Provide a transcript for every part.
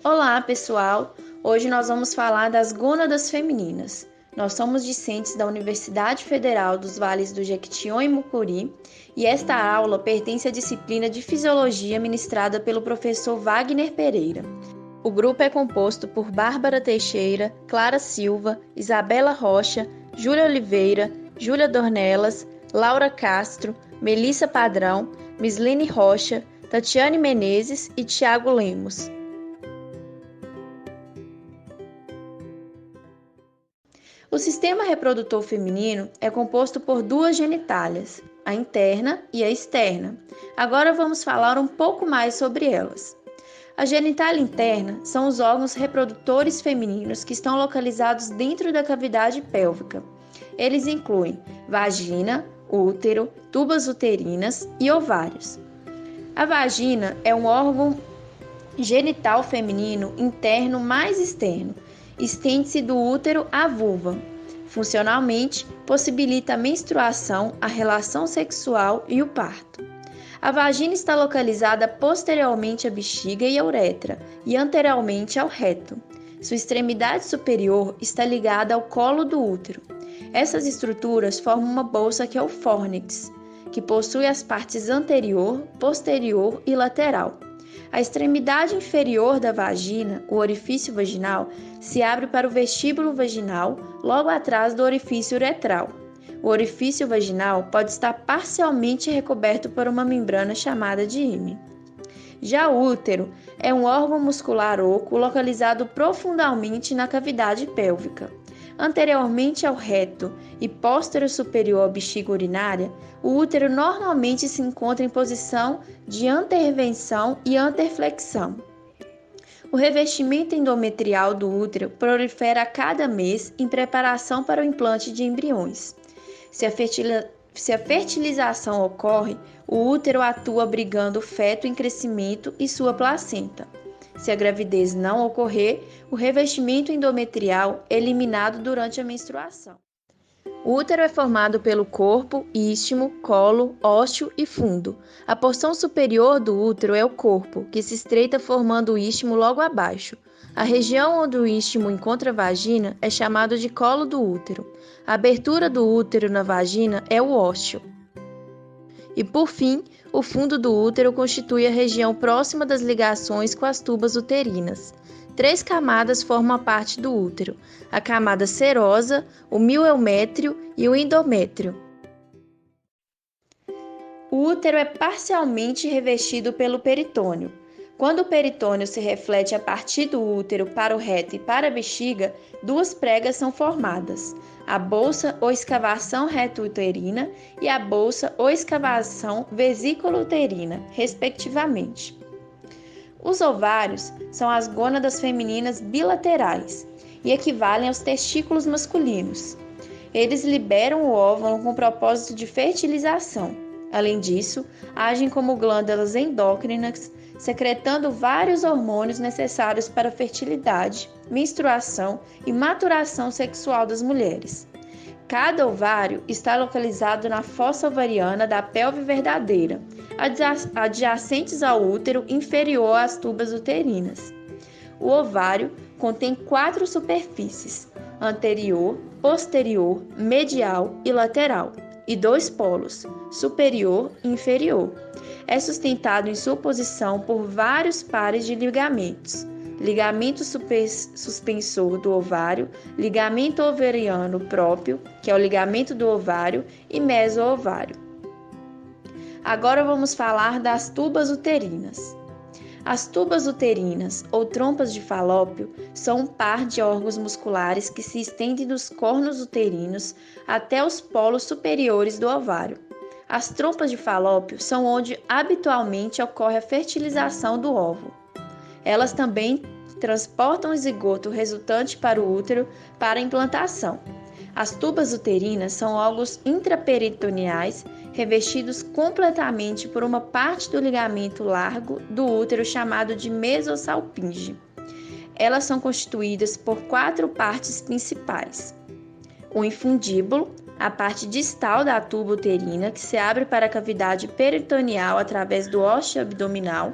Olá, pessoal! Hoje nós vamos falar das gônadas femininas. Nós somos discentes da Universidade Federal dos Vales do Jequitinhonha e Mucuri e esta aula pertence à disciplina de Fisiologia ministrada pelo professor Wagner Pereira. O grupo é composto por Bárbara Teixeira, Clara Silva, Isabela Rocha, Júlia Oliveira, Júlia Dornelas, Laura Castro, Melissa Padrão, Mislene Rocha, Tatiane Menezes e Tiago Lemos. O sistema reprodutor feminino é composto por duas genitálias, a interna e a externa. Agora vamos falar um pouco mais sobre elas. A genitália interna são os órgãos reprodutores femininos que estão localizados dentro da cavidade pélvica. Eles incluem vagina, útero, tubas uterinas e ovários. A vagina é um órgão genital feminino interno mais externo. Estende-se do útero à vulva. Funcionalmente, possibilita a menstruação, a relação sexual e o parto. A vagina está localizada posteriormente à bexiga e à uretra e anteriormente ao reto. Sua extremidade superior está ligada ao colo do útero. Essas estruturas formam uma bolsa que é o fórnix, que possui as partes anterior, posterior e lateral. A extremidade inferior da vagina, o orifício vaginal, se abre para o vestíbulo vaginal, logo atrás do orifício uretral. O orifício vaginal pode estar parcialmente recoberto por uma membrana chamada de ímen. Já o útero é um órgão muscular oco localizado profundamente na cavidade pélvica. Anteriormente ao reto e posterior superior à bexiga urinária, o útero normalmente se encontra em posição de antervenção e anterflexão. O revestimento endometrial do útero prolifera a cada mês em preparação para o implante de embriões. Se a fertilização ocorre, o útero atua abrigando o feto em crescimento e sua placenta. Se a gravidez não ocorrer, o revestimento endometrial é eliminado durante a menstruação. O útero é formado pelo corpo, istmo, colo, ósseo e fundo. A porção superior do útero é o corpo, que se estreita formando o istmo logo abaixo. A região onde o istmo encontra a vagina é chamada de colo do útero. A abertura do útero na vagina é o ósseo. E, por fim, o fundo do útero constitui a região próxima das ligações com as tubas uterinas. 3 camadas formam a parte do útero: a camada serosa, o miométrio e o endométrio. O útero é parcialmente revestido pelo peritônio. Quando o peritônio se reflete a partir do útero para o reto e para a bexiga, 2 pregas são formadas: a bolsa ou escavação reto-uterina e a bolsa ou escavação vesículo-uterina, respectivamente. Os ovários são as gônadas femininas bilaterais e equivalem aos testículos masculinos. Eles liberam o óvulo com o propósito de fertilização. Além disso, agem como glândulas endócrinas, secretando vários hormônios necessários para a fertilidade, menstruação e maturação sexual das mulheres. Cada ovário está localizado na fossa ovariana da pelve verdadeira, adjacentes ao útero inferior às tubas uterinas. O ovário contém 4 superfícies: anterior, posterior, medial e lateral, e 2 polos, superior e inferior. É sustentado em sua posição por vários pares de ligamentos: ligamento suspensor do ovário, ligamento ovariano próprio, que é o ligamento do ovário, e meso-ovário. Agora vamos falar das tubas uterinas. As tubas uterinas, ou trompas de Falópio, são um par de órgãos musculares que se estendem dos cornos uterinos até os polos superiores do ovário. As trompas de Falópio são onde habitualmente ocorre a fertilização do óvulo. Elas também transportam o zigoto resultante para o útero para a implantação. As tubas uterinas são órgãos intraperitoneais revestidos completamente por uma parte do ligamento largo do útero chamado de mesosalpinge. Elas são constituídas por 4 partes principais: o infundíbulo, a parte distal da tuba uterina que se abre para a cavidade peritoneal através do ósseo abdominal.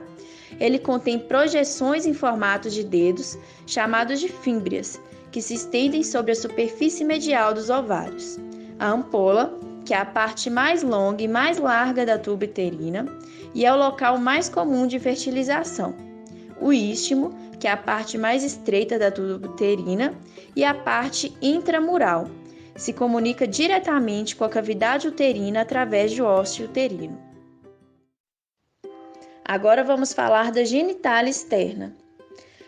Ele contém projeções em formato de dedos, chamados de fímbrias, que se estendem sobre a superfície medial dos ovários. A ampola, que é a parte mais longa e mais larga da tuba uterina, e é o local mais comum de fertilização. O istmo, que é a parte mais estreita da tuba uterina, e a parte intramural, se comunica diretamente com a cavidade uterina através do ósseo uterino. Agora vamos falar da genitália externa.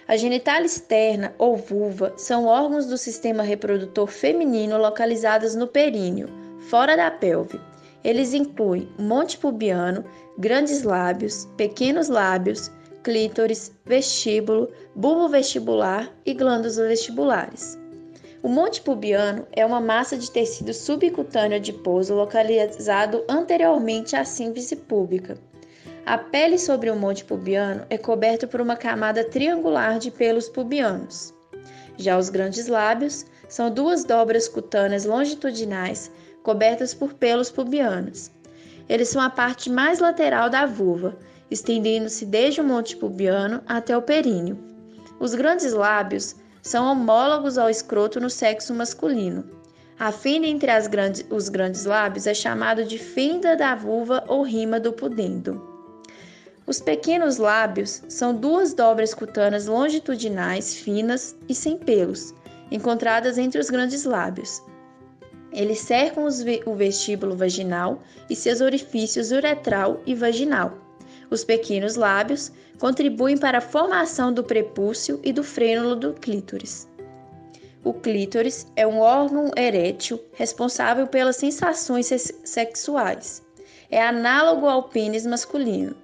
A genitália externa ou vulva são órgãos do sistema reprodutor feminino localizados no períneo, fora da pelve. Eles incluem o monte pubiano, grandes lábios, pequenos lábios, clítoris, vestíbulo, bulbo vestibular e glândulas vestibulares. O monte pubiano é uma massa de tecido subcutâneo adiposo localizado anteriormente à síntese púbica. A pele sobre o monte pubiano é coberta por uma camada triangular de pelos pubianos. Já os grandes lábios são duas dobras cutâneas longitudinais cobertas por pelos pubianos. Eles são a parte mais lateral da vulva, estendendo-se desde o monte pubiano até o períneo. Os grandes lábios são homólogos ao escroto no sexo masculino. A fenda entre os grandes lábios é chamada de fenda da vulva ou rima do pudendo. Os pequenos lábios são duas dobras cutâneas longitudinais finas e sem pelos, encontradas entre os grandes lábios. Eles cercam o vestíbulo vaginal e seus orifícios uretral e vaginal. Os pequenos lábios contribuem para a formação do prepúcio e do frênulo do clítoris. O clítoris é um órgão erétil responsável pelas sensações sexuais. É análogo ao pênis masculino.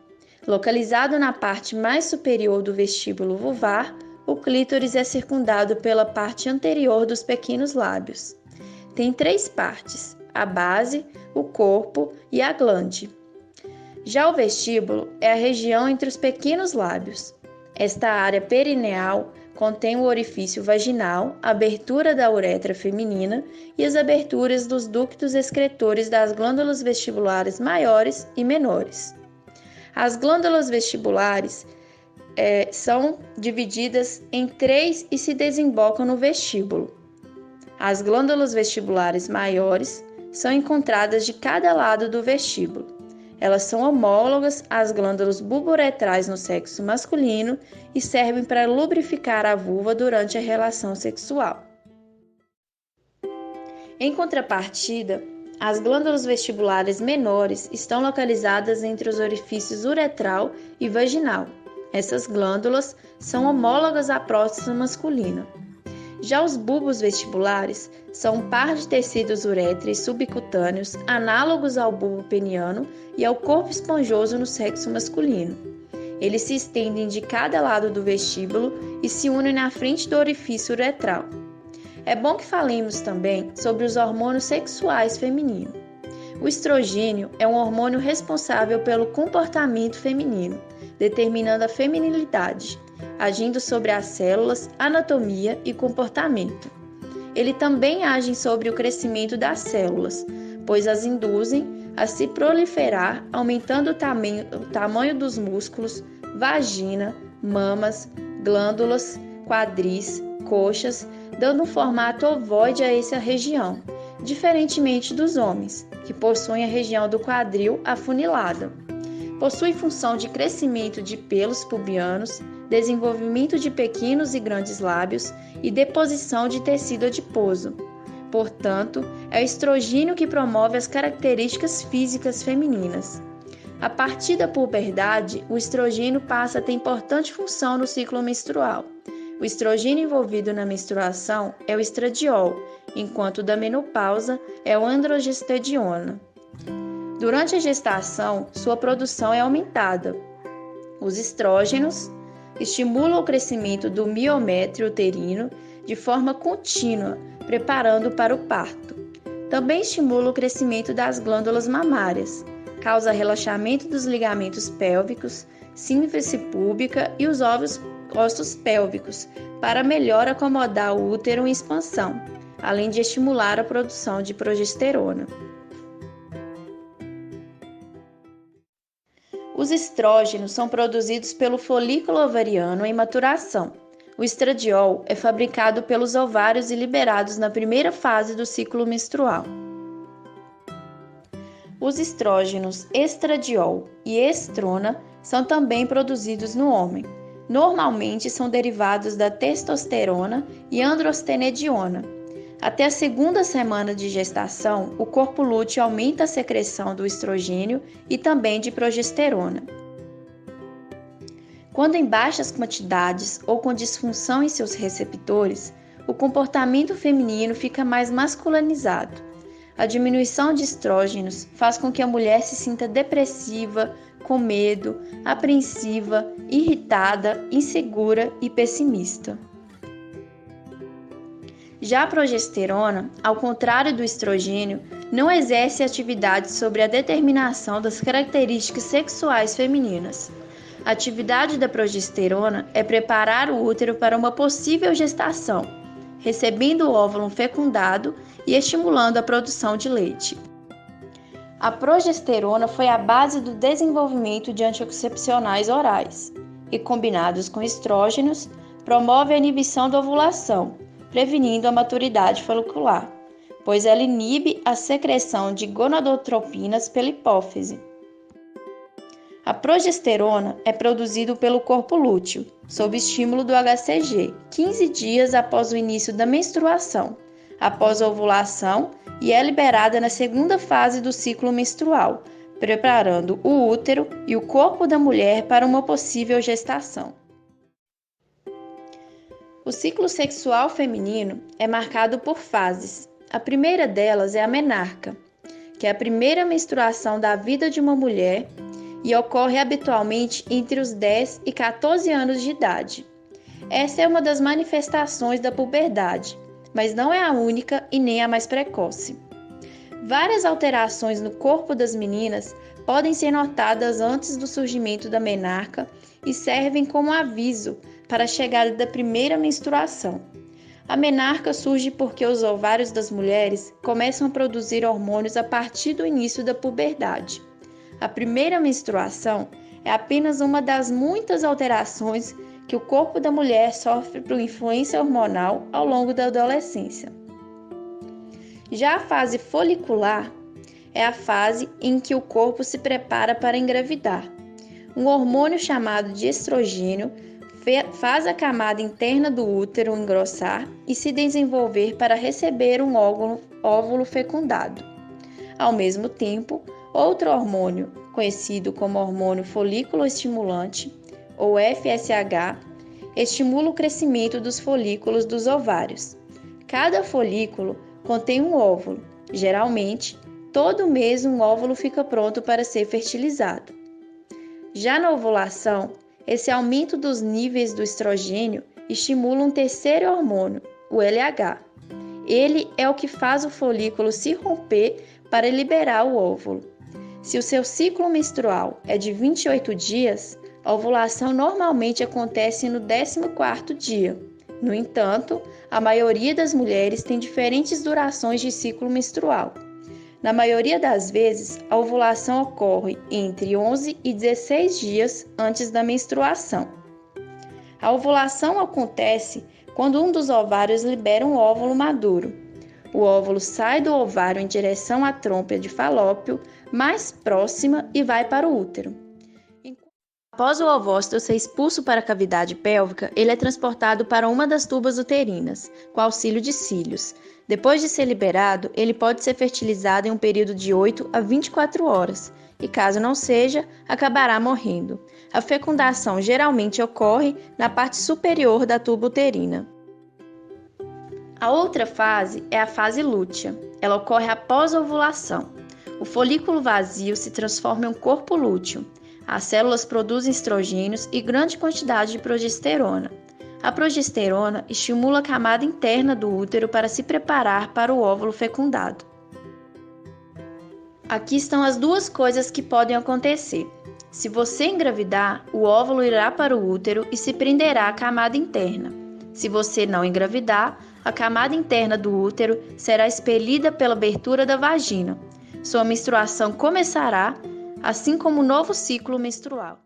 Localizado na parte mais superior do vestíbulo vulvar, o clítoris é circundado pela parte anterior dos pequenos lábios. Tem 3 partes: a base, o corpo e a glande. Já o vestíbulo é a região entre os pequenos lábios. Esta área perineal contém o orifício vaginal, a abertura da uretra feminina e as aberturas dos ductos excretores das glândulas vestibulares maiores e menores. As glândulas vestibulares são divididas em 3 e se desembocam no vestíbulo. As glândulas vestibulares maiores são encontradas de cada lado do vestíbulo. Elas são homólogas às glândulas bulbouretrais no sexo masculino e servem para lubrificar a vulva durante a relação sexual. Em contrapartida, as glândulas vestibulares menores estão localizadas entre os orifícios uretral e vaginal. Essas glândulas são homólogas à próstata masculina. Já os bulbos vestibulares são um par de tecidos uréteres subcutâneos análogos ao bulbo peniano e ao corpo esponjoso no sexo masculino. Eles se estendem de cada lado do vestíbulo e se unem na frente do orifício uretral. É bom que falemos também sobre os hormônios sexuais femininos. O estrogênio é um hormônio responsável pelo comportamento feminino, determinando a feminilidade, agindo sobre as células, anatomia e comportamento. Ele também age sobre o crescimento das células, pois as induzem a se proliferar, aumentando o tamanho dos músculos, vagina, mamas, glândulas, quadris, coxas, dando um formato ovoide a essa região, diferentemente dos homens, que possuem a região do quadril afunilada. Possui função de crescimento de pelos pubianos, desenvolvimento de pequenos e grandes lábios e deposição de tecido adiposo. Portanto, é o estrogênio que promove as características físicas femininas. A partir da puberdade, o estrogênio passa a ter importante função no ciclo menstrual. O estrogênio envolvido na menstruação é o estradiol, enquanto o da menopausa é o androgestediona. Durante a gestação, sua produção é aumentada. Os estrógenos estimulam o crescimento do miométrio uterino de forma contínua, preparando para o parto. Também estimula o crescimento das glândulas mamárias, causa relaxamento dos ligamentos pélvicos, síntese púbica e os ossos pélvicos, para melhor acomodar o útero em expansão, além de estimular a produção de progesterona. Os estrógenos são produzidos pelo folículo ovariano em maturação. O estradiol é fabricado pelos ovários e liberados na primeira fase do ciclo menstrual. Os estrógenos estradiol e estrona são também produzidos no homem. Normalmente são derivados da testosterona e androstenediona. Até a segunda semana de gestação, o corpo lúteo aumenta a secreção do estrogênio e também de progesterona. Quando em baixas quantidades ou com disfunção em seus receptores, o comportamento feminino fica mais masculinizado. A diminuição de estrógenos faz com que a mulher se sinta depressiva, com medo, apreensiva, irritada, insegura e pessimista. Já a progesterona, ao contrário do estrogênio, não exerce atividade sobre a determinação das características sexuais femininas. A atividade da progesterona é preparar o útero para uma possível gestação, recebendo o óvulo fecundado e estimulando a produção de leite. A progesterona foi a base do desenvolvimento de anticoncepcionais orais, e combinados com estrógenos, promove a inibição da ovulação, prevenindo a maturidade folicular, pois ela inibe a secreção de gonadotropinas pela hipófise. A progesterona é produzida pelo corpo lúteo, sob estímulo do HCG, 15 dias após o início da menstruação, após a ovulação, e é liberada na segunda fase do ciclo menstrual, preparando o útero e o corpo da mulher para uma possível gestação. O ciclo sexual feminino é marcado por fases. A primeira delas é a menarca, que é a primeira menstruação da vida de uma mulher e ocorre habitualmente entre os 10 e 14 anos de idade. Essa é uma das manifestações da puberdade, mas não é a única e nem a mais precoce. Várias alterações no corpo das meninas podem ser notadas antes do surgimento da menarca e servem como aviso para a chegada da primeira menstruação. A menarca surge porque os ovários das mulheres começam a produzir hormônios a partir do início da puberdade. A primeira menstruação é apenas uma das muitas alterações que o corpo da mulher sofre por influência hormonal ao longo da adolescência. Já a fase folicular é a fase em que o corpo se prepara para engravidar. Um hormônio chamado de estrogênio faz a camada interna do útero engrossar e se desenvolver para receber um óvulo fecundado. Ao mesmo tempo, outro hormônio, conhecido como hormônio folículo estimulante, ou FSH, estimula o crescimento dos folículos dos ovários. Cada folículo contém um óvulo. Geralmente, todo mês um óvulo fica pronto para ser fertilizado. Já na ovulação, esse aumento dos níveis do estrogênio estimula um terceiro hormônio, o LH. Ele é o que faz o folículo se romper para liberar o óvulo. Se o seu ciclo menstrual é de 28 dias, a ovulação normalmente acontece no 14º dia. No entanto, a maioria das mulheres tem diferentes durações de ciclo menstrual. Na maioria das vezes, a ovulação ocorre entre 11 e 16 dias antes da menstruação. A ovulação acontece quando um dos ovários libera um óvulo maduro. O óvulo sai do ovário em direção à trompa de Falópio mais próxima e vai para o útero. Após o ovócito ser expulso para a cavidade pélvica, ele é transportado para uma das tubas uterinas, com auxílio de cílios. Depois de ser liberado, ele pode ser fertilizado em um período de 8 a 24 horas, e caso não seja, acabará morrendo. A fecundação geralmente ocorre na parte superior da tuba uterina. A outra fase é a fase lútea. Ela ocorre após a ovulação. O folículo vazio se transforma em um corpo lúteo. As células produzem estrogênios e grande quantidade de progesterona. A progesterona estimula a camada interna do útero para se preparar para o óvulo fecundado. Aqui estão as duas coisas que podem acontecer. Se você engravidar, o óvulo irá para o útero e se prenderá à camada interna. Se você não engravidar, a camada interna do útero será expelida pela abertura da vagina. Sua menstruação começará assim como o novo ciclo menstrual.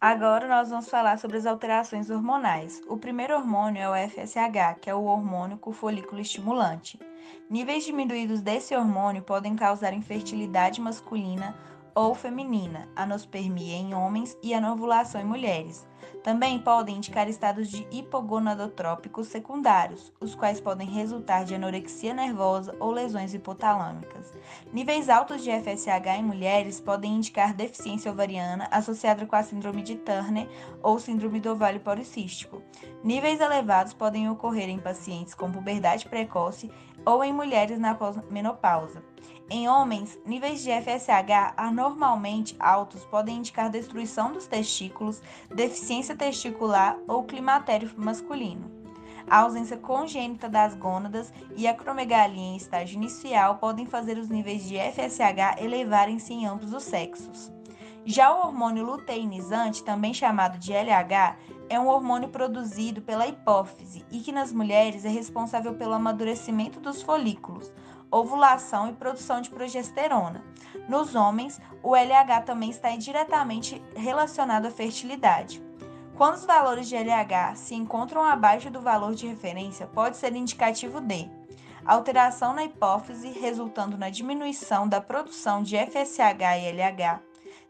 Agora nós vamos falar sobre as alterações hormonais. O primeiro hormônio é o FSH, que é o hormônio com folículo estimulante. Níveis diminuídos desse hormônio podem causar infertilidade masculina ou feminina, anospermia em homens e anovulação em mulheres. Também podem indicar estados de hipogonadotrópicos secundários, os quais podem resultar de anorexia nervosa ou lesões hipotalâmicas. Níveis altos de FSH em mulheres podem indicar deficiência ovariana associada com a síndrome de Turner ou síndrome do ovário policístico. Níveis elevados podem ocorrer em pacientes com puberdade precoce ou em mulheres na pós-menopausa. Em homens, níveis de FSH anormalmente altos podem indicar destruição dos testículos, deficiência testicular ou climatério masculino. A ausência congênita das gônadas e a acromegalia em estágio inicial podem fazer os níveis de FSH elevarem-se em ambos os sexos. Já o hormônio luteinizante, também chamado de LH, é um hormônio produzido pela hipófise e que nas mulheres é responsável pelo amadurecimento dos folículos, ovulação e produção de progesterona. Nos homens, o LH também está diretamente relacionado à fertilidade. Quando os valores de LH se encontram abaixo do valor de referência, pode ser indicativo de alteração na hipófise, resultando na diminuição da produção de FSH e LH,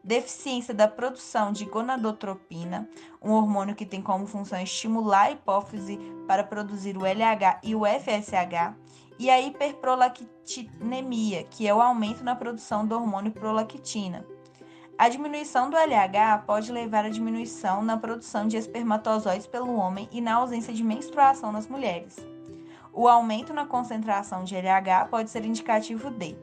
deficiência da produção de gonadotropina, um hormônio que tem como função estimular a hipófise para produzir o LH e o FSH, e a hiperprolactinemia, que é o aumento na produção do hormônio prolactina. A diminuição do LH pode levar à diminuição na produção de espermatozoides pelo homem e na ausência de menstruação nas mulheres. O aumento na concentração de LH pode ser indicativo de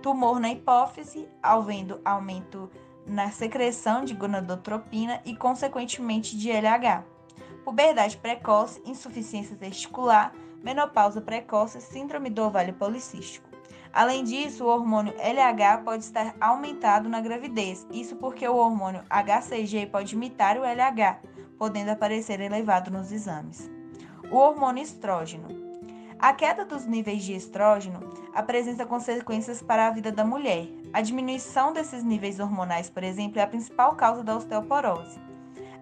tumor na hipófise, havendo aumento na secreção de gonadotropina e, consequentemente, de LH. Puberdade precoce, insuficiência testicular, menopausa precoce, síndrome do ovário policístico. Além disso, o hormônio LH pode estar aumentado na gravidez, isso porque o hormônio HCG pode imitar o LH, podendo aparecer elevado nos exames. O hormônio estrógeno. A queda dos níveis de estrógeno apresenta consequências para a vida da mulher. A diminuição desses níveis hormonais, por exemplo, é a principal causa da osteoporose.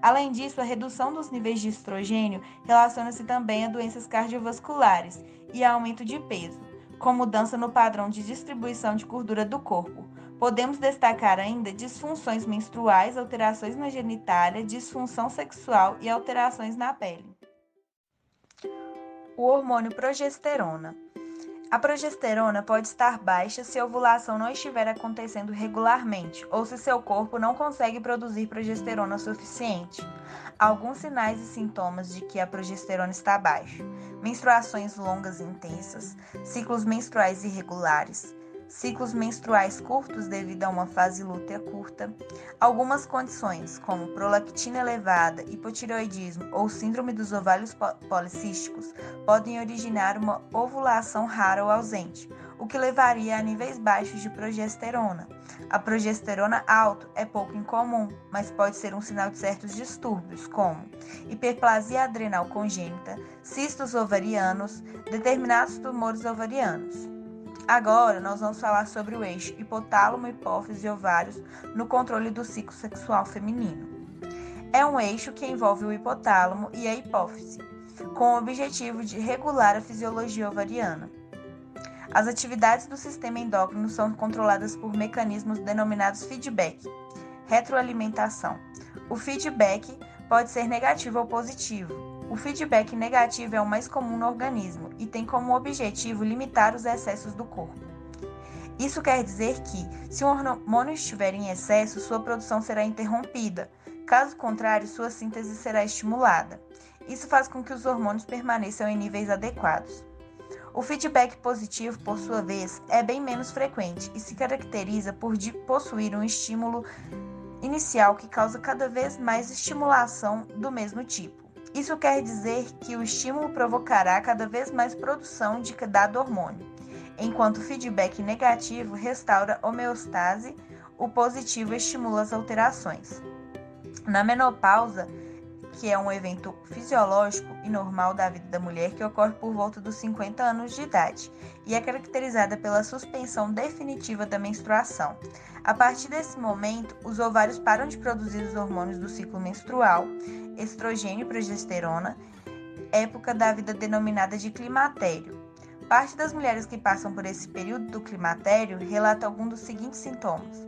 Além disso, a redução dos níveis de estrogênio relaciona-se também a doenças cardiovasculares e a aumento de peso, com mudança no padrão de distribuição de gordura do corpo. Podemos destacar ainda disfunções menstruais, alterações na genitália, disfunção sexual e alterações na pele. O hormônio progesterona. A progesterona pode estar baixa se a ovulação não estiver acontecendo regularmente ou se seu corpo não consegue produzir progesterona suficiente. Alguns sinais e sintomas de que a progesterona está baixa: menstruações longas e intensas, ciclos menstruais irregulares, ciclos menstruais curtos devido a uma fase lútea curta. Algumas condições, como prolactina elevada, hipotireoidismo ou síndrome dos ovários policísticos, podem originar uma ovulação rara ou ausente, o que levaria a níveis baixos de progesterona. A progesterona alta é pouco incomum, mas pode ser um sinal de certos distúrbios, como hiperplasia adrenal congênita, cistos ovarianos, determinados tumores ovarianos. Agora, nós vamos falar sobre o eixo hipotálamo, hipófise e ovários no controle do ciclo sexual feminino. É um eixo que envolve o hipotálamo e a hipófise, com o objetivo de regular a fisiologia ovariana. As atividades do sistema endócrino são controladas por mecanismos denominados feedback, retroalimentação. O feedback pode ser negativo ou positivo. O feedback negativo é o mais comum no organismo e tem como objetivo limitar os excessos do corpo. Isso quer dizer que, se um hormônio estiver em excesso, sua produção será interrompida. Caso contrário, sua síntese será estimulada. Isso faz com que os hormônios permaneçam em níveis adequados. O feedback positivo, por sua vez, é bem menos frequente e se caracteriza por possuir um estímulo inicial que causa cada vez mais estimulação do mesmo tipo. Isso quer dizer que o estímulo provocará cada vez mais produção de dado hormônio, enquanto o feedback negativo restaura a homeostase, o positivo estimula as alterações. Na menopausa, que é um evento fisiológico e normal da vida da mulher que ocorre por volta dos 50 anos de idade e é caracterizada pela suspensão definitiva da menstruação. A partir desse momento, os ovários param de produzir os hormônios do ciclo menstrual, estrogênio e progesterona, época da vida denominada de climatério. Parte das mulheres que passam por esse período do climatério relata algum dos seguintes sintomas: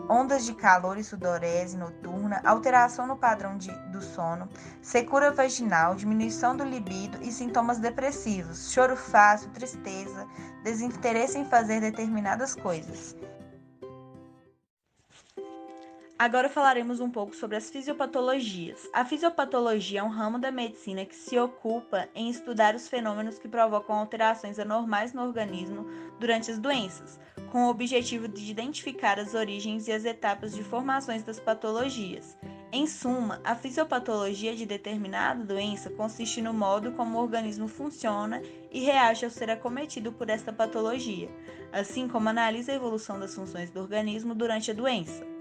ondas de calor e sudorese noturna, alteração no padrão do sono, secura vaginal, diminuição do libido e sintomas depressivos, choro fácil, tristeza, desinteresse em fazer determinadas coisas. Agora falaremos um pouco sobre as fisiopatologias. A fisiopatologia é um ramo da medicina que se ocupa em estudar os fenômenos que provocam alterações anormais no organismo durante as doenças, com o objetivo de identificar as origens e as etapas de formações das patologias. Em suma, a fisiopatologia de determinada doença consiste no modo como o organismo funciona e reage ao ser acometido por esta patologia, assim como analisa a evolução das funções do organismo durante a doença.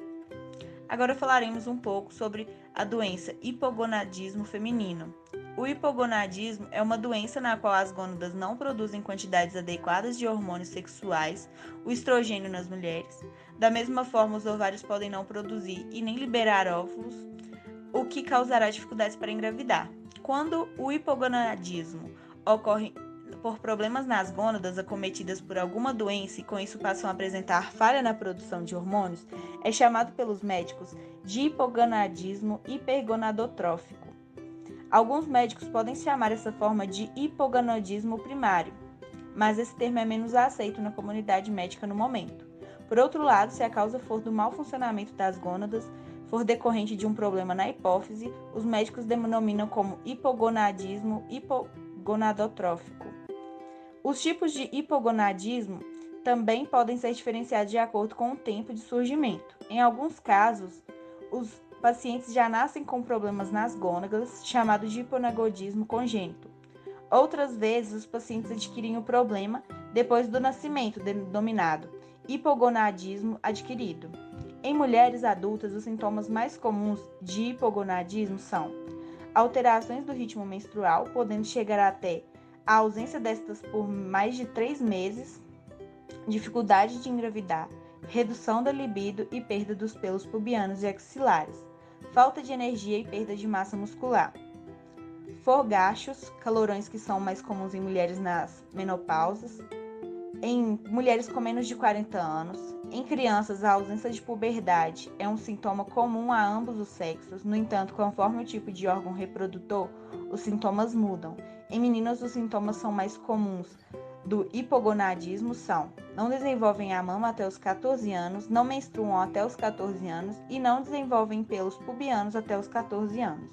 Agora falaremos um pouco sobre a doença hipogonadismo feminino. O hipogonadismo é uma doença na qual as gônadas não produzem quantidades adequadas de hormônios sexuais, o estrogênio nas mulheres. Da mesma forma, os ovários podem não produzir e nem liberar óvulos, o que causará dificuldades para engravidar. Quando o hipogonadismo ocorre por problemas nas gônadas acometidas por alguma doença e com isso passam a apresentar falha na produção de hormônios, é chamado pelos médicos de hipogonadismo hipergonadotrófico. Alguns médicos podem chamar essa forma de hipogonadismo primário, mas esse termo é menos aceito na comunidade médica no momento. Por outro lado, se a causa for do mau funcionamento das gônadas, for decorrente de um problema na hipófise, os médicos denominam como hipogonadismo hipogonadotrófico. Os tipos de hipogonadismo também podem ser diferenciados de acordo com o tempo de surgimento. Em alguns casos, os pacientes já nascem com problemas nas gônadas, chamado de hipogonadismo congênito. Outras vezes, os pacientes adquirem o problema depois do nascimento, denominado hipogonadismo adquirido. Em mulheres adultas, os sintomas mais comuns de hipogonadismo são alterações do ritmo menstrual, podendo chegar até a ausência destas por mais de 3 meses, dificuldade de engravidar, redução da libido e perda dos pelos pubianos e axilares, falta de energia e perda de massa muscular, forgachos, calorões que são mais comuns em mulheres nas menopausas, em mulheres com menos de 40 anos, em crianças a ausência de puberdade é um sintoma comum a ambos os sexos, no entanto, conforme o tipo de órgão reprodutor, os sintomas mudam. Em meninas, os sintomas são mais comuns do hipogonadismo são: não desenvolvem a mama até os 14 anos, não menstruam até os 14 anos e não desenvolvem pelos pubianos até os 14 anos.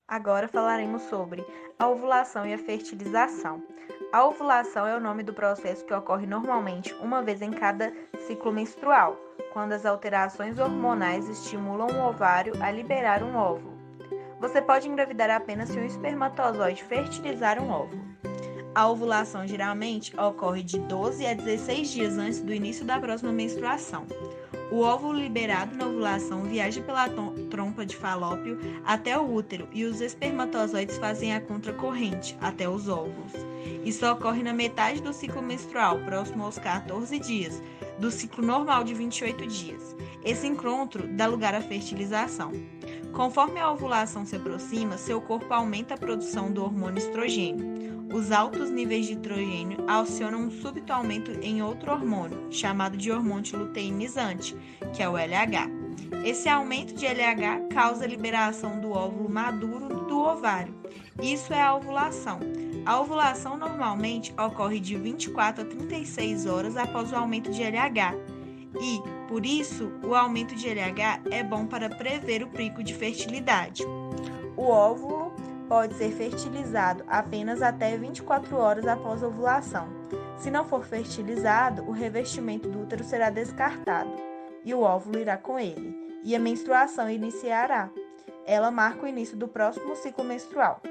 Agora falaremos sobre a ovulação e a fertilização. A ovulação é o nome do processo que ocorre normalmente uma vez em cada ciclo menstrual, quando as alterações hormonais estimulam o ovário a liberar um óvulo. Você pode engravidar apenas se um espermatozoide fertilizar um óvulo. A ovulação geralmente ocorre de 12 a 16 dias antes do início da próxima menstruação. O óvulo liberado na ovulação viaja pela trompa de Falópio até o útero e os espermatozoides fazem a contracorrente até os óvulos. Isso ocorre na metade do ciclo menstrual, próximo aos 14 dias, do ciclo normal de 28 dias. Esse encontro dá lugar à fertilização. Conforme a ovulação se aproxima, seu corpo aumenta a produção do hormônio estrogênio. Os altos níveis de estrogênio acionam um súbito aumento em outro hormônio, chamado de hormônio luteinizante, que é o LH. Esse aumento de LH causa a liberação do óvulo maduro do ovário. Isso é a ovulação. A ovulação normalmente ocorre de 24 a 36 horas após o aumento de LH. E, por isso, o aumento de LH é bom para prever o pico de fertilidade. O óvulo pode ser fertilizado apenas até 24 horas após a ovulação. Se não for fertilizado, o revestimento do útero será descartado e o óvulo irá com ele, e a menstruação iniciará. Ela marca o início do próximo ciclo menstrual.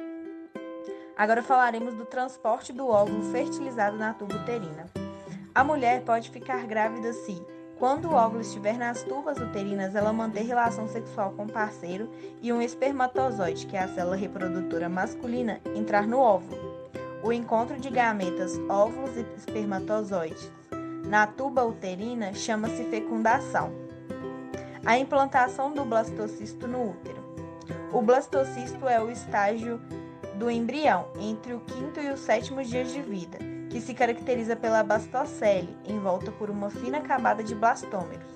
Agora falaremos do transporte do óvulo fertilizado na tuba uterina. A mulher pode ficar grávida se, Quando o óvulo estiver nas tubas uterinas, ela mantém relação sexual com o parceiro e um espermatozoide, que é a célula reprodutora masculina, entrar no óvulo. O encontro de gametas, óvulos e espermatozoides na tuba uterina chama-se fecundação. A implantação do blastocisto no útero. O blastocisto é o estágio do embrião entre o quinto e o sétimo dias de vida, que se caracteriza pela blastocele, envolta por uma fina camada de blastômeros.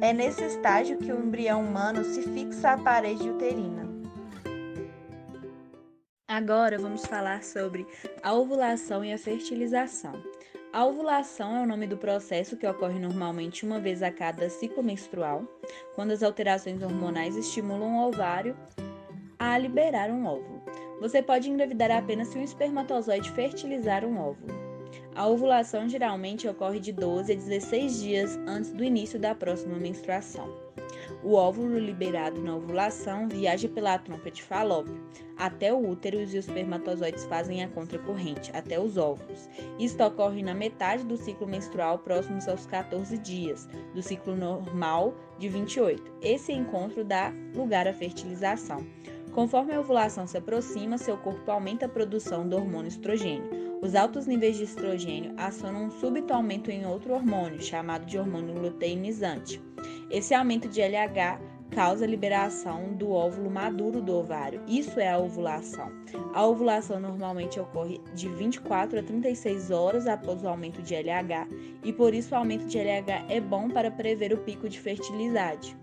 É nesse estágio que o embrião humano se fixa à parede uterina. Agora vamos falar sobre a ovulação e a fertilização. A ovulação é o nome do processo que ocorre normalmente uma vez a cada ciclo menstrual, quando as alterações hormonais estimulam o ovário a liberar um óvulo. Você pode engravidar apenas se um espermatozoide fertilizar um óvulo. A ovulação geralmente ocorre de 12 a 16 dias antes do início da próxima menstruação. O óvulo liberado na ovulação viaja pela trompa de Falópio até o útero e os espermatozoides fazem a contracorrente até os óvulos. Isto ocorre na metade do ciclo menstrual, próximos aos 14 dias, do ciclo normal de 28. Esse encontro dá lugar à fertilização. Conforme a ovulação se aproxima, seu corpo aumenta a produção do hormônio estrogênio. Os altos níveis de estrogênio acionam um súbito aumento em outro hormônio, chamado de hormônio luteinizante. Esse aumento de LH causa a liberação do óvulo maduro do ovário. Isso é a ovulação. A ovulação normalmente ocorre de 24 a 36 horas após o aumento de LH e por isso o aumento de LH é bom para prever o pico de fertilidade.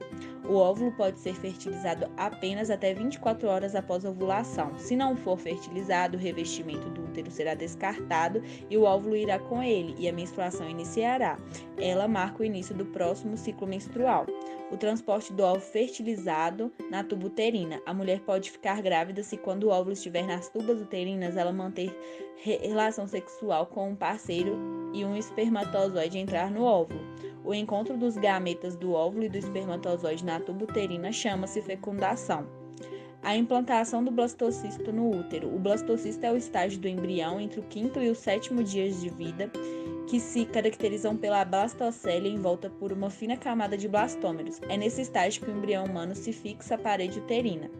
O óvulo pode ser fertilizado apenas até 24 horas após a ovulação. Se não for fertilizado, o revestimento do útero será descartado e o óvulo irá com ele e a menstruação iniciará. Ela marca o início do próximo ciclo menstrual. O transporte do óvulo fertilizado na tuba uterina. A mulher pode ficar grávida se, quando o óvulo estiver nas tubas uterinas, ela manter relação sexual com um parceiro e um espermatozoide entrar no óvulo. O encontro dos gametas do óvulo e do espermatozoide na tuba uterina chama-se fecundação. A implantação do blastocisto no útero. O blastocisto é o estágio do embrião entre o quinto e o sétimo dias de vida, que se caracterizam pela blastocele envolta por uma fina camada de blastômeros. É nesse estágio que o embrião humano se fixa à parede uterina.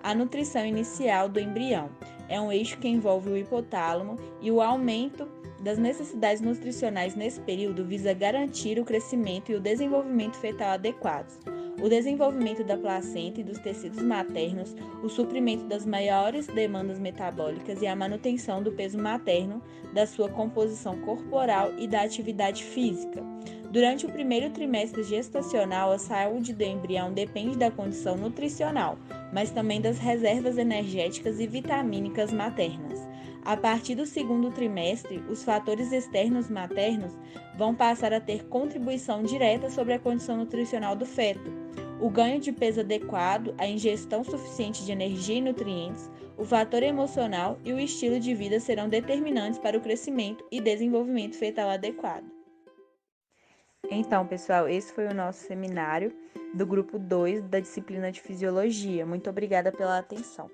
A nutrição inicial do embrião é um eixo que envolve o hipotálamo e o aumento das necessidades nutricionais nesse período visa garantir o crescimento e o desenvolvimento fetal adequados, o desenvolvimento da placenta e dos tecidos maternos, o suprimento das maiores demandas metabólicas e a manutenção do peso materno, da sua composição corporal e da atividade física. Durante o primeiro trimestre gestacional, a saúde do embrião depende da condição nutricional, mas também das reservas energéticas e vitamínicas maternas. A partir do segundo trimestre, os fatores externos maternos vão passar a ter contribuição direta sobre a condição nutricional do feto. O ganho de peso adequado, a ingestão suficiente de energia e nutrientes, o fator emocional e o estilo de vida serão determinantes para o crescimento e desenvolvimento fetal adequado. Então, pessoal, esse foi o nosso seminário do grupo 2 da disciplina de Fisiologia. Muito obrigada pela atenção.